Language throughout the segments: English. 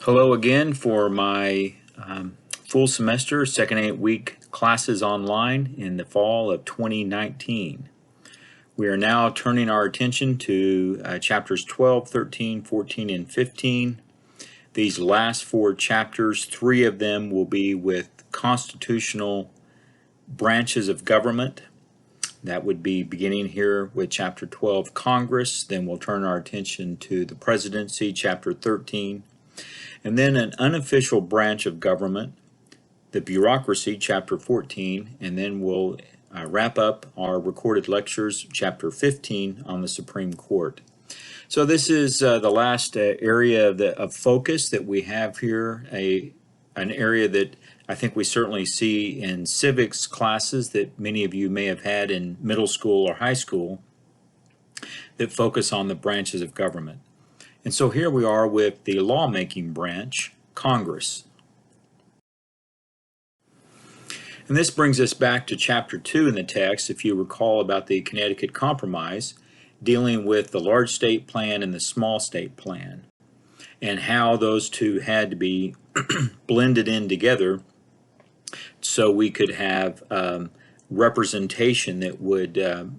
Hello again for my full semester, second 8-week classes online in the fall of 2019. We are now turning our attention to chapters 12, 13, 14, and 15. These last four chapters, 3 of them will be with constitutional branches of government. That would be beginning here with chapter 12, Congress. Then we'll turn our attention to the presidency, chapter 13. And then an unofficial branch of government, the bureaucracy, chapter 14, and then we'll wrap up our recorded lectures, chapter 15, on the Supreme Court. So this is the last area of focus that we have here, an area that I think we certainly see in civics classes that many of you may have had in middle school or high school that focus on the branches of government. And so here we are with the lawmaking branch, Congress. And this brings us back to chapter 2 in the text, if you recall, about the Connecticut Compromise, dealing with the large state plan and the small state plan, and how those two had to be blended in together so we could have representation that would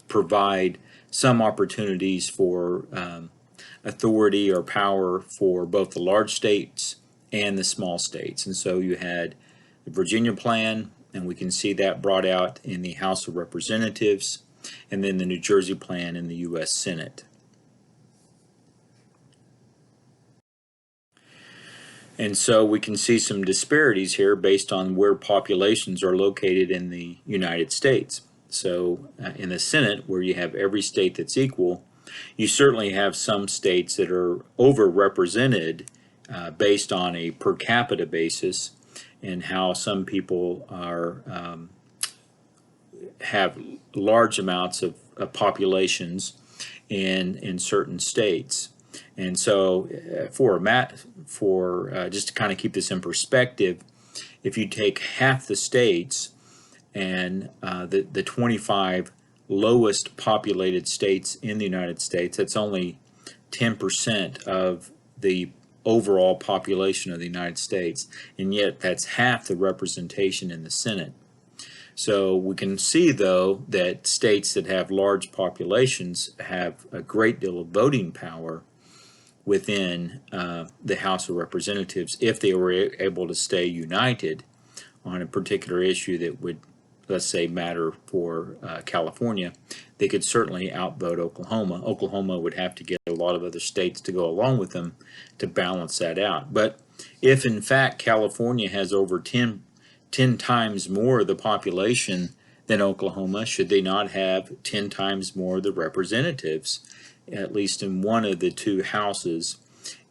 provide some opportunities for authority or power for both the large states and the small states. And so you had the Virginia plan, and we can see that brought out in the House of Representatives, and then the New Jersey plan in the U.S. Senate. And so we can see some disparities here based on where populations are located in the United States. So in the Senate, where you have every state that's equal, you certainly have some states that are overrepresented based on a per capita basis, and how some people are have large amounts of populations in certain states. And so just to kind of keep this in perspective, if you take half the states and the 25 lowest populated states in the United States, that's only 10% of the overall population of the United States, and yet that's half the representation in the Senate. So we can see, though, that states that have large populations have a great deal of voting power within the House of Representatives if they were able to stay united on a particular issue that would, let's say, matter for California. They could certainly outvote Oklahoma. Oklahoma would have to get a lot of other states to go along with them to balance that out. But if in fact California has over 10 times more of the population than Oklahoma, should they not have 10 times more of the representatives, at least in one of the two houses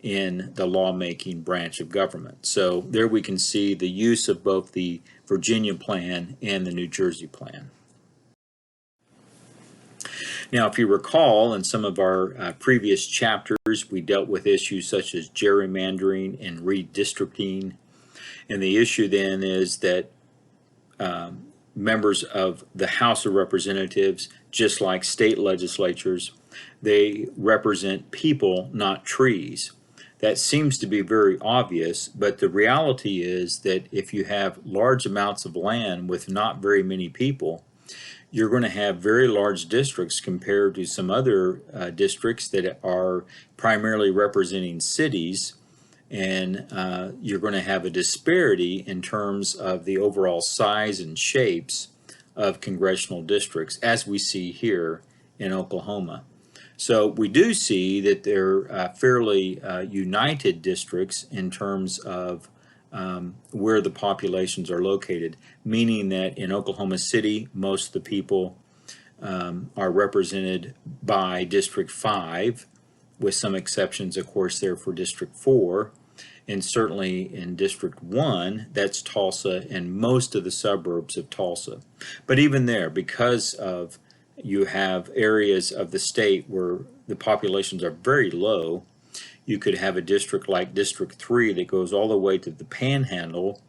in the lawmaking branch of government? So there we can see the use of both the Virginia plan and the New Jersey plan. Now, if you recall, in some of our previous chapters, we dealt with issues such as gerrymandering and redistricting. And the issue then is that members of the House of Representatives, just like state legislatures, they represent people, not trees. That seems to be very obvious, but the reality is that if you have large amounts of land with not very many people, you're going to have very large districts compared to some other districts that are primarily representing cities, and you're going to have a disparity in terms of the overall size and shapes of congressional districts, as we see here in Oklahoma. So we do see that they're fairly united districts in terms of where the populations are located, meaning that in Oklahoma City, most of the people are represented by District 5, with some exceptions, of course, there for District 4. And certainly in District 1, that's Tulsa and most of the suburbs of Tulsa. But even there, because of you have areas of the state where the populations are very low, you could have a district like District 3 that goes all the way to the Panhandle,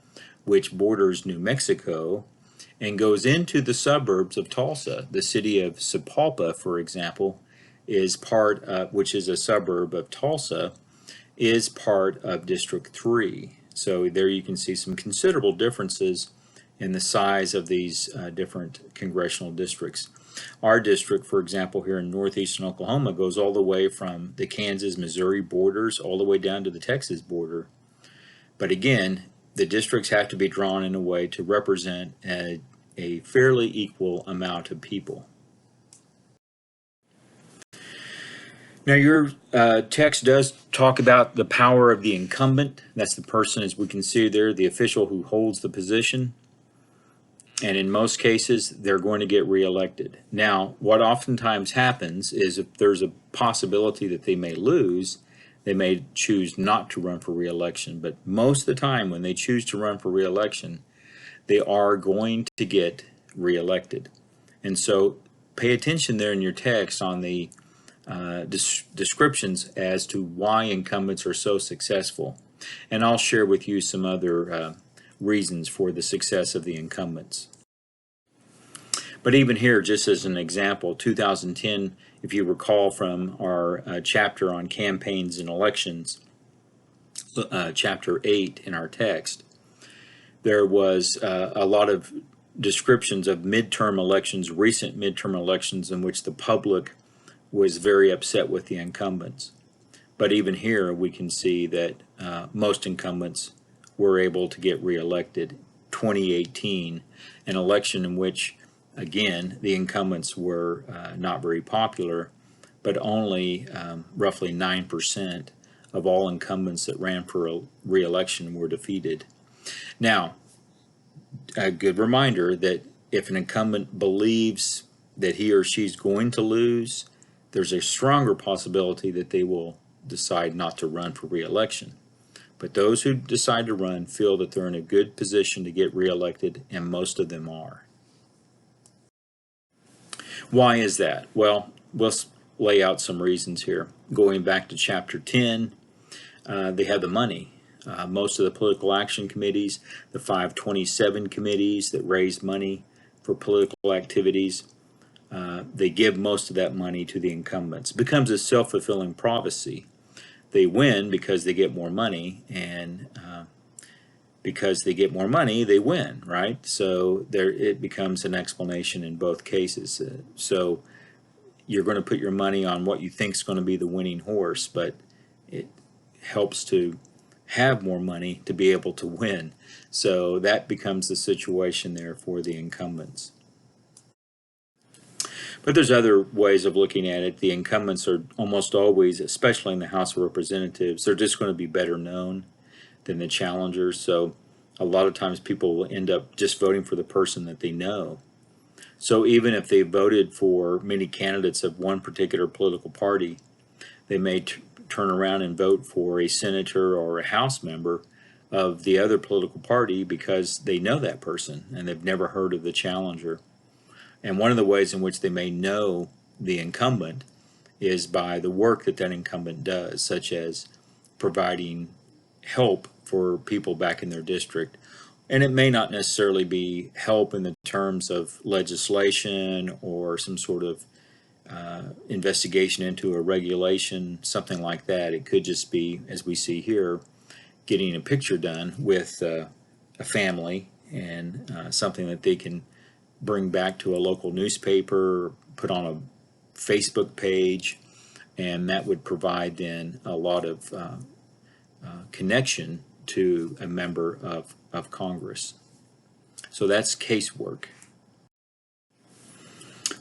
which borders New Mexico, and goes into the suburbs of Tulsa. The city of Sapulpa, for example, is part of, which is a suburb of Tulsa, is part of District 3. So there you can see some considerable differences in the size of these different congressional districts. Our district, for example, here in northeastern Oklahoma, goes all the way from the Kansas-Missouri borders all the way down to the Texas border. But again, the districts have to be drawn in a way to represent a fairly equal amount of people. Now your text does talk about the power of the incumbent. That's the person, as we can see there, the official who holds the position. And in most cases, they're going to get reelected. Now, what oftentimes happens is if there's a possibility that they may lose, they may choose not to run for reelection. But most of the time when they choose to run for reelection, they are going to get reelected. And so pay attention there in your text on the descriptions as to why incumbents are so successful. And I'll share with you some other reasons for the success of the incumbents. But even here, just as an example, 2010, if you recall from our chapter on campaigns and elections, chapter 8 in our text, there was a lot of descriptions of midterm elections, recent midterm elections in which the public was very upset with the incumbents. But even here we can see that most incumbents were able to get reelected. 2018, an election in which, again, the incumbents were not very popular, but only roughly 9% of all incumbents that ran for a reelection were defeated. Now, a good reminder that if an incumbent believes that he or she's going to lose, there's a stronger possibility that they will decide not to run for reelection. But those who decide to run feel that they're in a good position to get reelected, and most of them are. Why is that? Well, let's lay out some reasons here. Going back to chapter 10, they have the money. Most of the political action committees, the 527 committees that raise money for political activities, they give most of that money to the incumbents. It becomes a self-fulfilling prophecy. They win because they get more money, and because they get more money, they win, right? So it becomes an explanation in both cases. So you're going to put your money on what you think is going to be the winning horse, but it helps to have more money to be able to win. So that becomes the situation there for the incumbents. But there's other ways of looking at it. The incumbents are almost always, especially in the House of Representatives, they're just going to be better known than the challengers. So a lot of times people will end up just voting for the person that they know. So even if they voted for many candidates of one particular political party, they may turn around and vote for a senator or a House member of the other political party because they know that person and they've never heard of the challenger. And one of the ways in which they may know the incumbent is by the work that that incumbent does, such as providing help for people back in their district. And it may not necessarily be help in the terms of legislation or some sort of investigation into a regulation, something like that. It could just be, as we see here, getting a picture done with a family and something that they can bring back to a local newspaper, put on a Facebook page, and that would provide then a lot of connection to a member of Congress. So that's casework.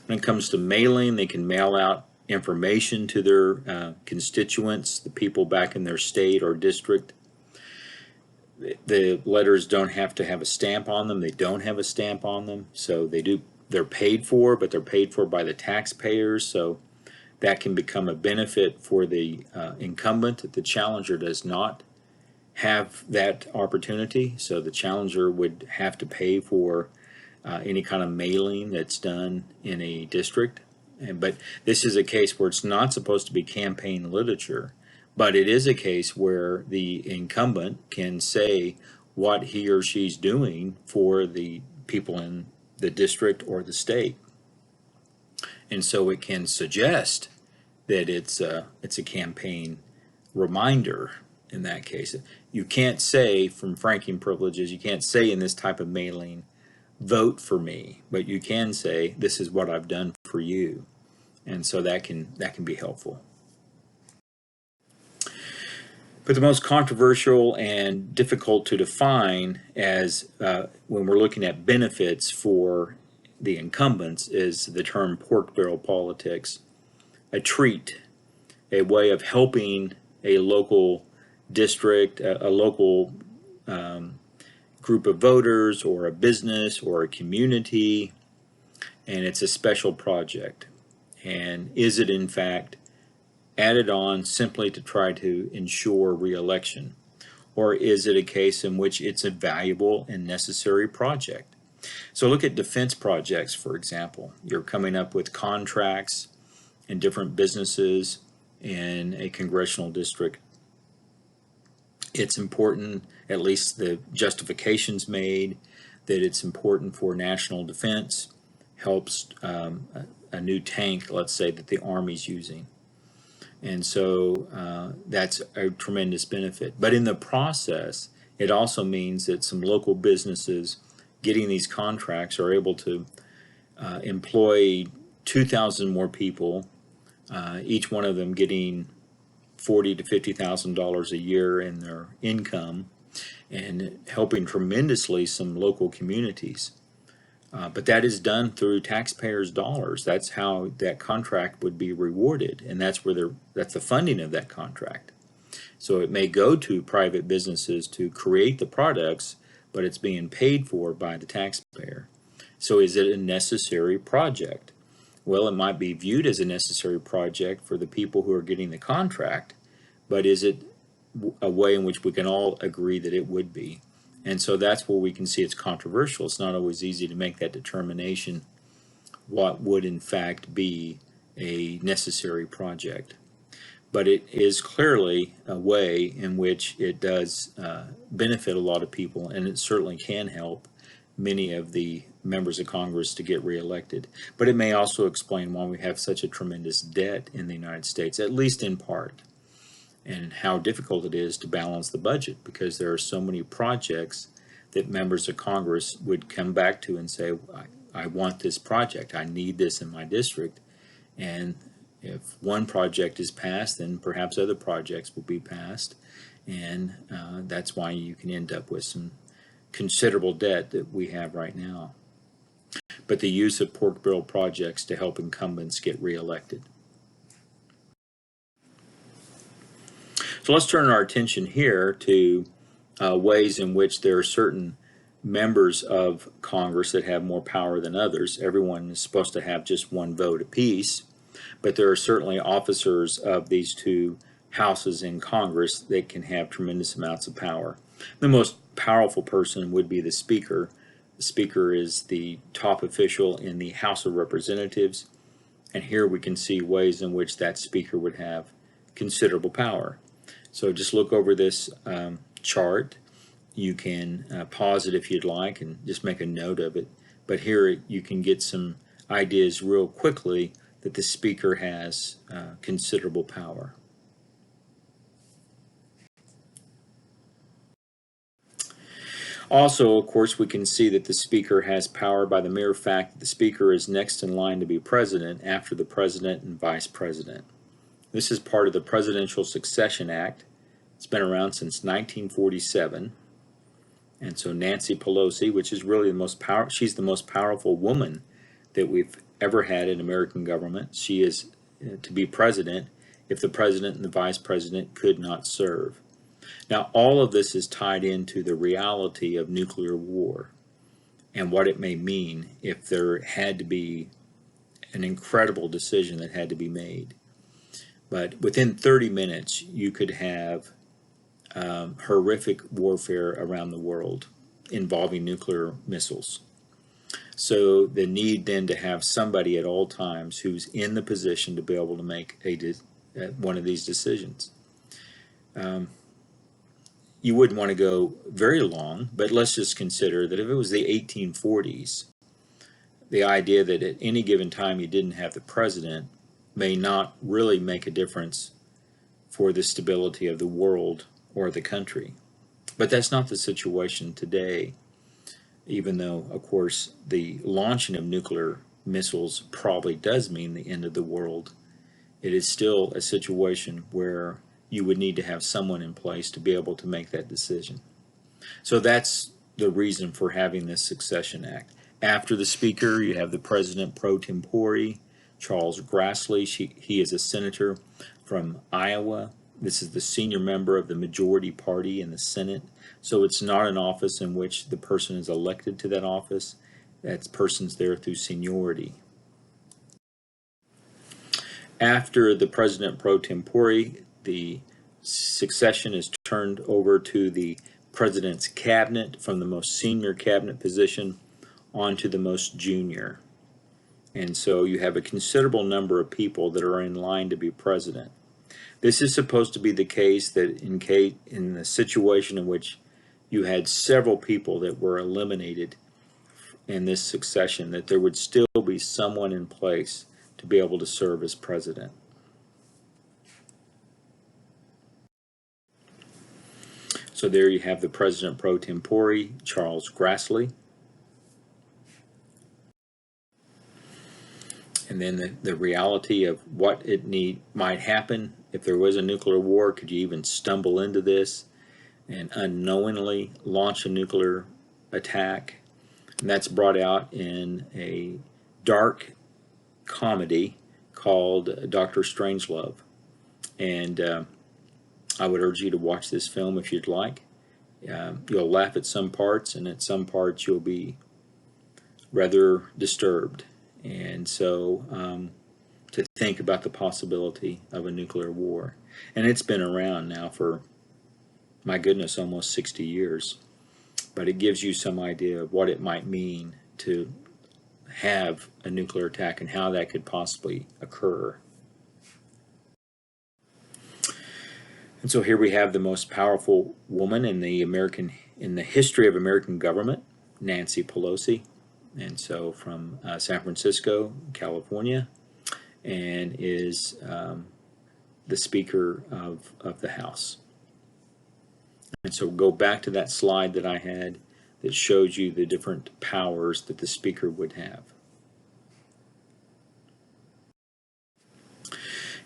When it comes to mailing, they can mail out information to their constituents, the people back in their state or district. The letters don't have to have a stamp on them. They don't have a stamp on them. So they're paid for, but they're paid for by the taxpayers. So that can become a benefit for the incumbent. The challenger does not have that opportunity. So the challenger would have to pay for any kind of mailing that's done in a district. But this is a case where it's not supposed to be campaign literature. But it is a case where the incumbent can say what he or she's doing for the people in the district or the state. And so it can suggest that it's a campaign reminder in that case. You can't say from franking privileges, you can't say in this type of mailing, vote for me, but you can say this is what I've done for you, and so that can be helpful. But the most controversial and difficult to define as when we're looking at benefits for the incumbents is the term pork barrel politics, a treat, a way of helping a local district, a local group of voters or a business or a community, and it's a special project. And is it in fact added on simply to try to ensure re-election? Or is it a case in which it's a valuable and necessary project? So look at defense projects, for example. You're coming up with contracts in different businesses in a congressional district. It's important, at least the justifications made, that it's important for national defense, helps a new tank, let's say, that the Army's using. And so that's a tremendous benefit. But in the process, it also means that some local businesses getting these contracts are able to employ 2,000 more people, each one of them getting $40,000 to $50,000 a year in their income, and helping tremendously some local communities. But that is done through taxpayers' dollars. That's how that contract would be rewarded, and that's the funding of that contract. So it may go to private businesses to create the products, but it's being paid for by the taxpayer. So is it a necessary project? Well, it might be viewed as a necessary project for the people who are getting the contract, but is it a way in which we can all agree that it would be? And so that's where we can see it's controversial. It's not always easy to make that determination, what would in fact be a necessary project. But it is clearly a way in which it does benefit a lot of people, and it certainly can help many of the members of Congress to get reelected. But it may also explain why we have such a tremendous debt in the United States, at least in part, and how difficult it is to balance the budget, because there are so many projects that members of Congress would come back to and say, I want this project, I need this in my district. And if one project is passed, then perhaps other projects will be passed, and that's why you can end up with some considerable debt that we have right now. But the use of pork barrel projects to help incumbents get reelected. So let's turn our attention here to ways in which there are certain members of Congress that have more power than others. Everyone is supposed to have just one vote apiece, but there are certainly officers of these two houses in Congress that can have tremendous amounts of power. The most powerful person would be the Speaker. The Speaker is the top official in the House of Representatives, and here we can see ways in which that Speaker would have considerable power. So just look over this chart. You can pause it if you'd like and just make a note of it. But here you can get some ideas real quickly that the Speaker has considerable power. Also, of course, we can see that the Speaker has power by the mere fact that the Speaker is next in line to be President after the President and Vice President. This is part of the Presidential Succession Act. It's been around since 1947. And so Nancy Pelosi, which is really she's the most powerful woman that we've ever had in American government. She is to be president if the president and the vice president could not serve. Now, all of this is tied into the reality of nuclear war and what it may mean if there had to be an incredible decision that had to be made. But within 30 minutes, you could have horrific warfare around the world involving nuclear missiles. So the need then to have somebody at all times who's in the position to be able to make one of these decisions. You wouldn't want to go very long, but let's just consider that if it was the 1840s, the idea that at any given time you didn't have the president may not really make a difference for the stability of the world or the country. But that's not the situation today, even though, of course, the launching of nuclear missiles probably does mean the end of the world. It is still a situation where you would need to have someone in place to be able to make that decision. So that's the reason for having this Succession Act. After the Speaker, you have the President pro tempore, Charles Grassley. He is a senator from Iowa. This is the senior member of the majority party in the Senate. So it's not an office in which the person is elected to that office. That person's there through seniority. After the President pro tempore, the succession is turned over to the President's cabinet, from the most senior cabinet position onto the most junior. And so you have a considerable number of people that are in line to be president. This is supposed to be the case that in the situation in which you had several people that were eliminated in this succession, that there would still be someone in place to be able to serve as president. So there you have the President pro tempore, Charles Grassley. And then the reality of what might happen if there was a nuclear war. Could you even stumble into this and unknowingly launch a nuclear attack? And that's brought out in a dark comedy called Dr. Strangelove. And I would urge you to watch this film if you'd like. You'll laugh at some parts, and at some parts you'll be rather disturbed. And so to think about the possibility of a nuclear war. And it's been around now for, my goodness, almost 60 years. But it gives you some idea of what it might mean to have a nuclear attack and how that could possibly occur. And so here we have the most powerful woman in the history of American government, Nancy Pelosi. And so from San Francisco, California, and is the Speaker of the House. And so go back to that slide that I had that shows you the different powers that the Speaker would have.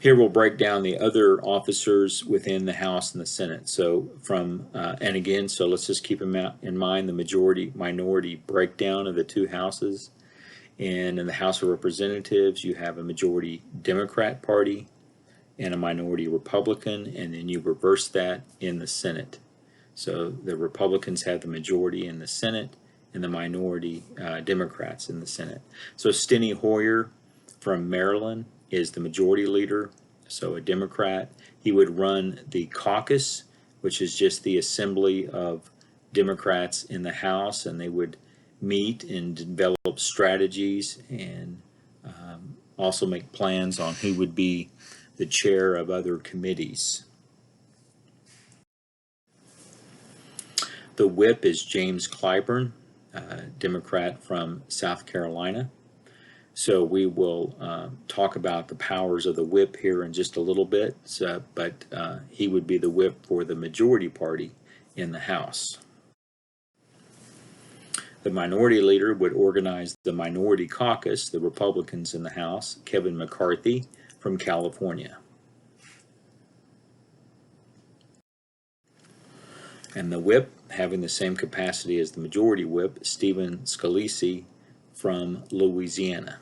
Here we'll break down the other officers within the House and the Senate. So and again, so let's just keep in mind the majority-minority breakdown of the two houses. And in the House of Representatives, you have a majority Democrat party and a minority Republican, and then you reverse that in the Senate. So the Republicans have the majority in the Senate and the minority Democrats in the Senate. So Steny Hoyer from Maryland is the majority leader, so a Democrat. He would run the caucus, which is just the assembly of Democrats in the House, and they would meet and develop strategies and also make plans on who would be the chair of other committees. The whip is James Clyburn, Democrat from South Carolina. So we will talk about the powers of the whip here in just a little bit, but he would be the whip for the majority party in the House. The minority leader would organize the minority caucus, the Republicans in the House, Kevin McCarthy from California. And the whip, having the same capacity as the majority whip, Stephen Scalise from Louisiana.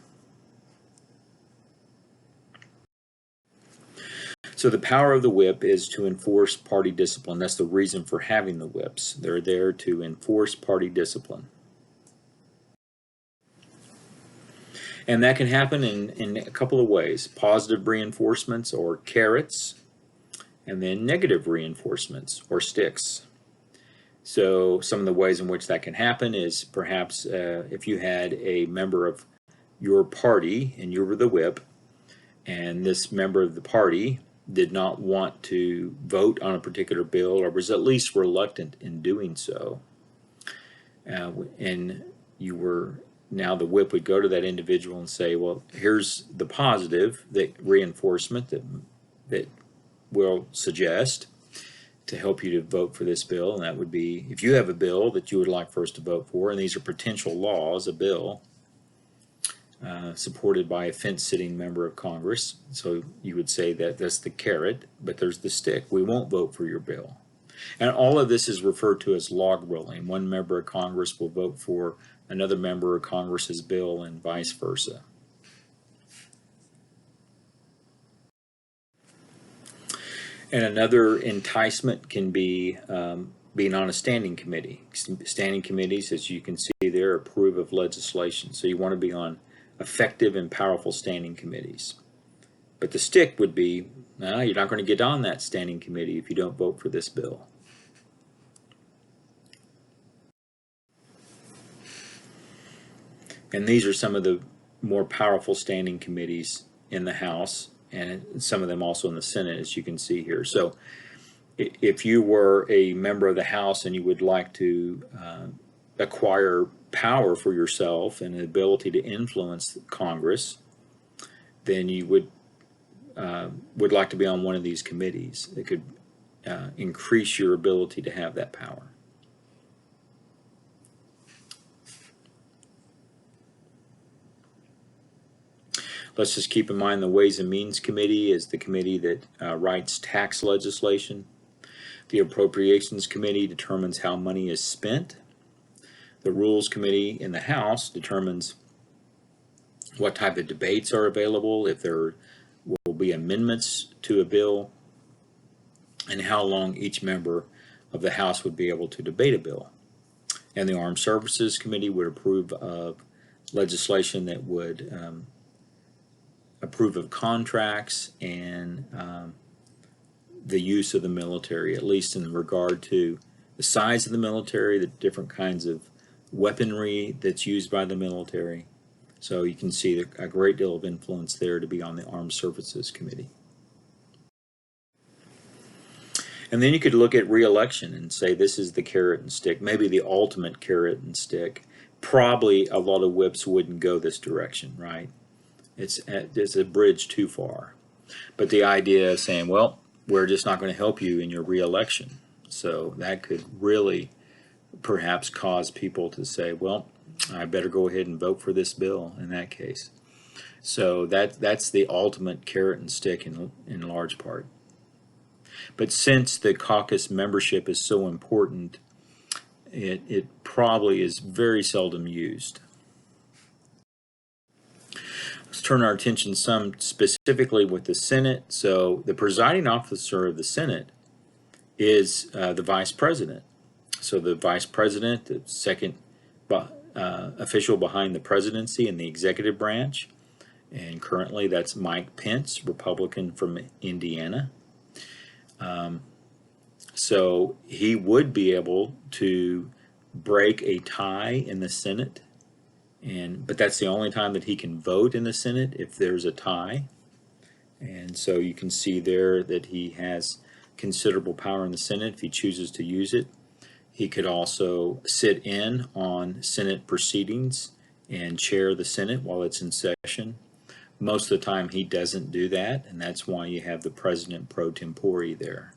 So the power of the whip is to enforce party discipline. That's the reason for having the whips. They're there to enforce party discipline. And that can happen in a couple of ways. Positive reinforcements, or carrots, and then negative reinforcements, or sticks. So some of the ways in which that can happen is perhaps if you had a member of your party and you were the whip, and this member of the party did not want to vote on a particular bill, or was at least reluctant in doing so, and you were, now the whip would go to that individual and say, well, here's the positive, the reinforcement that we'll suggest. to help you to vote for this bill, and that would be if you have a bill that you would like for us to vote for, and these are potential laws, a bill supported by a fence-sitting member of Congress. So you would say that that's the carrot, but there's the stick. We won't vote for your bill. And all of this is referred to as log rolling. One member of Congress will vote for another member of Congress's bill and vice versa. And another enticement can be being on a standing committee. Standing committees, as you can see there, approve of legislation. So you want to be on effective and powerful standing committees. But the stick would be, no, you're not going to get on that standing committee if you don't vote for this bill. And these are some of the more powerful standing committees in the House, and some of them also in the Senate, as you can see here. So if you were a member of the House and you would like to acquire power for yourself and the ability to influence Congress, then you would like to be on one of these committees that could increase your ability to have that power. Let's just keep in mind the Ways and Means Committee is the committee that writes tax legislation. The Appropriations Committee determines how money is spent. The Rules Committee in the House determines what type of debates are available, if there will be amendments to a bill, and how long each member of the House would be able to debate a bill. And the Armed Services Committee would approve of legislation that would approve of contracts and the use of the military, at least in regard to the size of the military, the different kinds of weaponry that's used by the military. So you can see a great deal of influence there to be on the Armed Services Committee. And then you could look at re-election and say this is the carrot and stick, maybe the ultimate carrot and stick. Probably a lot of whips wouldn't go this direction, right? It's a bridge too far. But the idea of saying, well, we're just not going to help you in your re-election. So that could really perhaps cause people to say, well, I better go ahead and vote for this bill in that case. So that's the ultimate carrot and stick in large part. But since the caucus membership is so important, it probably is very seldom used. Let's turn our attention some specifically with the Senate. So the presiding officer of the Senate is the vice president. So the vice president, the second official behind the presidency in the executive branch, and currently that's Mike Pence, Republican from Indiana. So he would be able to break a tie in the Senate, but that's the only time that he can vote in the Senate, if there's a tie. And so you can see there that he has considerable power in the Senate if he chooses to use it. He could also sit in on Senate proceedings and chair the Senate while it's in session. Most of the time he doesn't do that, and that's why you have the president pro tempore there.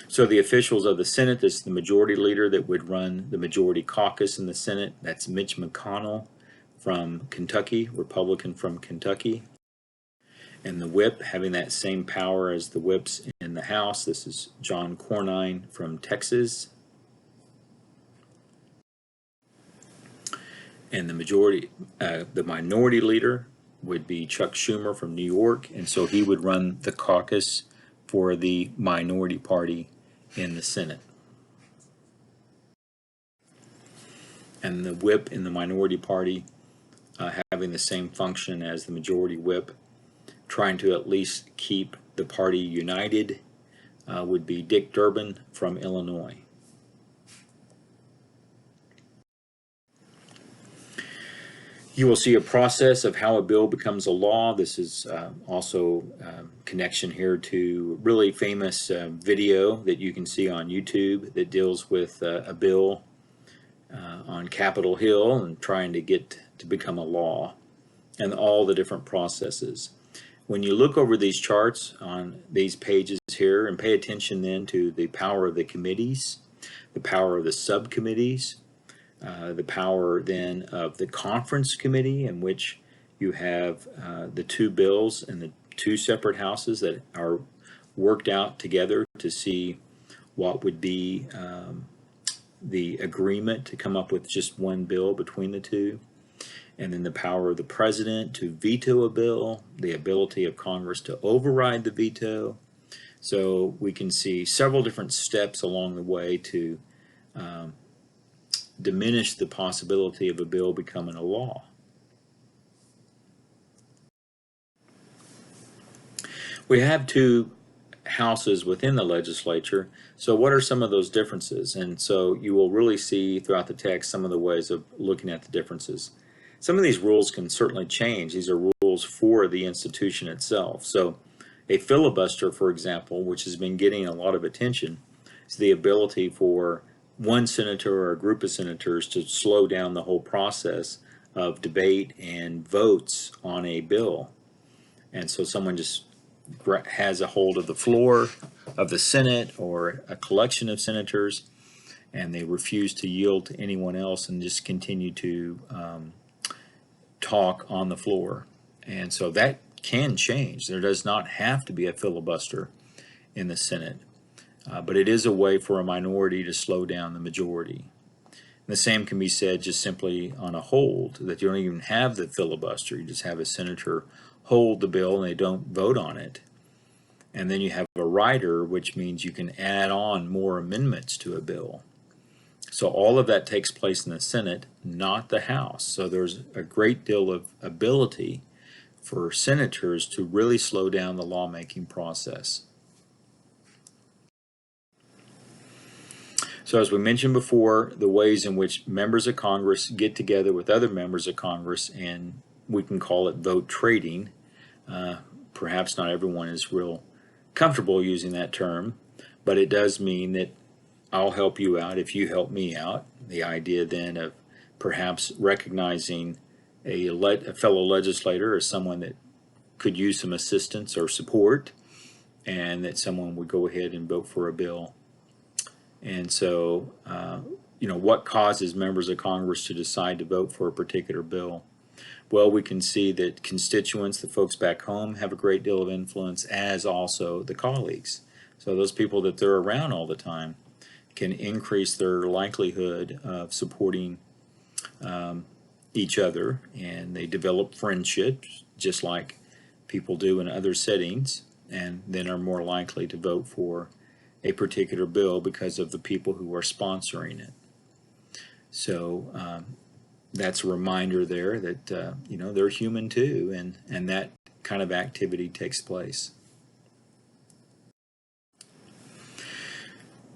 So the officials of the Senate, this is the majority leader that would run the majority caucus in the Senate. That's Mitch McConnell from Kentucky, Republican from Kentucky. And the whip, having that same power as the whips in the House, this is John Cornyn from Texas. And the minority leader would be Chuck Schumer from New York, and so he would run the caucus for the minority party in the Senate. And the whip in the minority party having the same function as the majority whip, trying to at least keep the party united, would be Dick Durbin from Illinois. You will see a process of how a bill becomes a law. This is also connection here to really famous video that you can see on YouTube that deals with a bill on Capitol Hill and trying to get to become a law, and all the different processes. when you look over these charts on these pages here and pay attention then to the power of the committees, the power of the subcommittees, the power then of the conference committee, in which you have the two bills and the two separate houses that are worked out together to see what would be the agreement to come up with just one bill between the two. And then the power of the president to veto a bill, the ability of Congress to override the veto. So we can see several different steps along the way to diminish the possibility of a bill becoming a law. We have two houses within the legislature, so what are some of those differences? And so you will really see throughout the text some of the ways of looking at the differences. Some of these rules can certainly change. These are rules for the institution itself. So a filibuster, for example, which has been getting a lot of attention, is the ability for one senator or a group of senators to slow down the whole process of debate and votes on a bill. And so someone just has a hold of the floor of the Senate or a collection of senators, and they refuse to yield to anyone else and just continue to talk on the floor. And so that can change. There does not have to be a filibuster in the Senate, but it is a way for a minority to slow down the majority. And the same can be said just simply on a hold, that you don't even have the filibuster. You just have a senator hold the bill and they don't vote on it. And then you have a rider, which means you can add on more amendments to a bill. So all of that takes place in the Senate, not the House. So there's a great deal of ability for senators to really slow down the lawmaking process. So as we mentioned before, the ways in which members of Congress get together with other members of Congress, and we can call it vote trading. Perhaps not everyone is real comfortable using that term, but it does mean that I'll help you out if you help me out. The idea then of perhaps recognizing a fellow legislator as someone that could use some assistance or support, and that someone would go ahead and vote for a bill. And so, what causes members of Congress to decide to vote for a particular bill? Well, we can see that constituents, the folks back home, have a great deal of influence, as also the colleagues. So those people that they're around all the time can increase their likelihood of supporting each other, and they develop friendships just like people do in other settings, and then are more likely to vote for a particular bill because of the people who are sponsoring it. So that's a reminder there that they're human too, and that kind of activity takes place.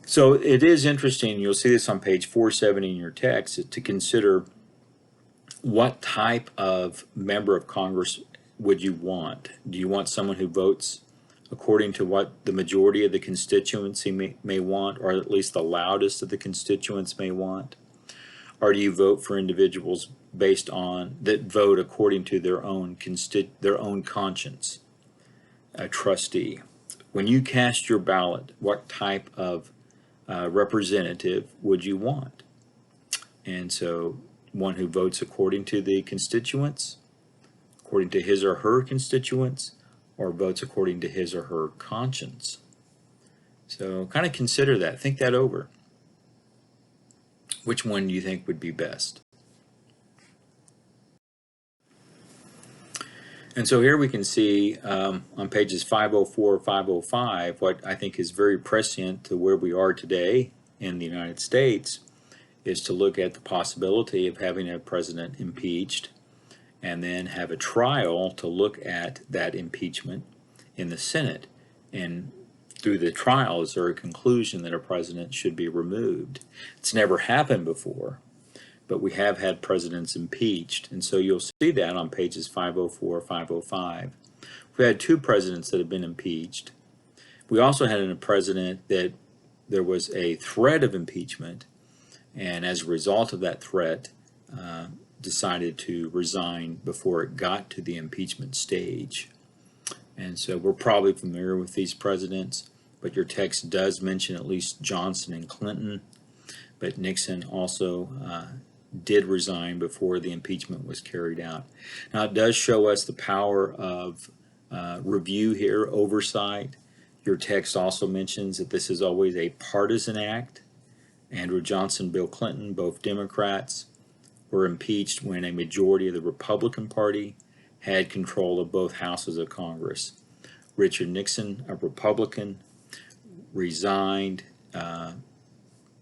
So it is interesting, you'll see this on page 470 in your text, to consider what type of member of Congress would you want. Do you want someone who votes according to what the majority of the constituency may want, or at least the loudest of the constituents may want? Or do you vote for individuals based on that vote according to their own conscience? A trustee. When you cast your ballot, what type of representative would you want? And so one who votes according to the constituents, according to his or her constituents, or votes according to his or her conscience. So kind of consider that, think that over. Which one do you think would be best? And so here we can see on pages 504, 505, what I think is very prescient to where we are today in the United States, is to look at the possibility of having a president impeached and then have a trial to look at that impeachment in the Senate. And through the trial, is there a conclusion that a president should be removed? It's never happened before, but we have had presidents impeached, and so you'll see that on pages 504, 505. We had two presidents that have been impeached. We also had a president that there was a threat of impeachment, and as a result of that threat, decided to resign before it got to the impeachment stage. And so we're probably familiar with these presidents, but your text does mention at least Johnson and Clinton, but Nixon also did resign before the impeachment was carried out. Now, it does show us the power of review here, oversight. Your text also mentions that this is always a partisan act. Andrew Johnson, Bill Clinton, both Democrats, were impeached when a majority of the Republican Party had control of both houses of Congress. Richard Nixon, a Republican, resigned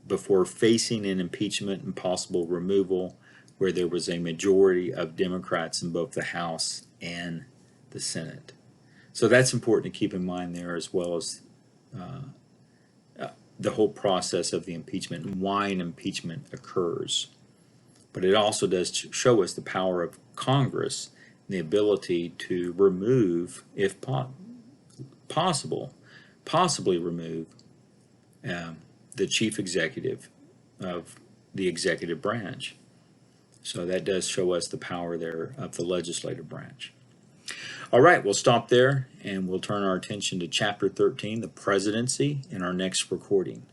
before facing an impeachment and possible removal where there was a majority of Democrats in both the House and the Senate. So that's important to keep in mind there, as well as the whole process of the impeachment and why an impeachment occurs. But it also does show us the power of Congress and the ability to remove, if possibly remove the chief executive of the executive branch. So that does show us the power there of the legislative branch. All right, we'll stop there and we'll turn our attention to Chapter 13, the presidency, in our next recording.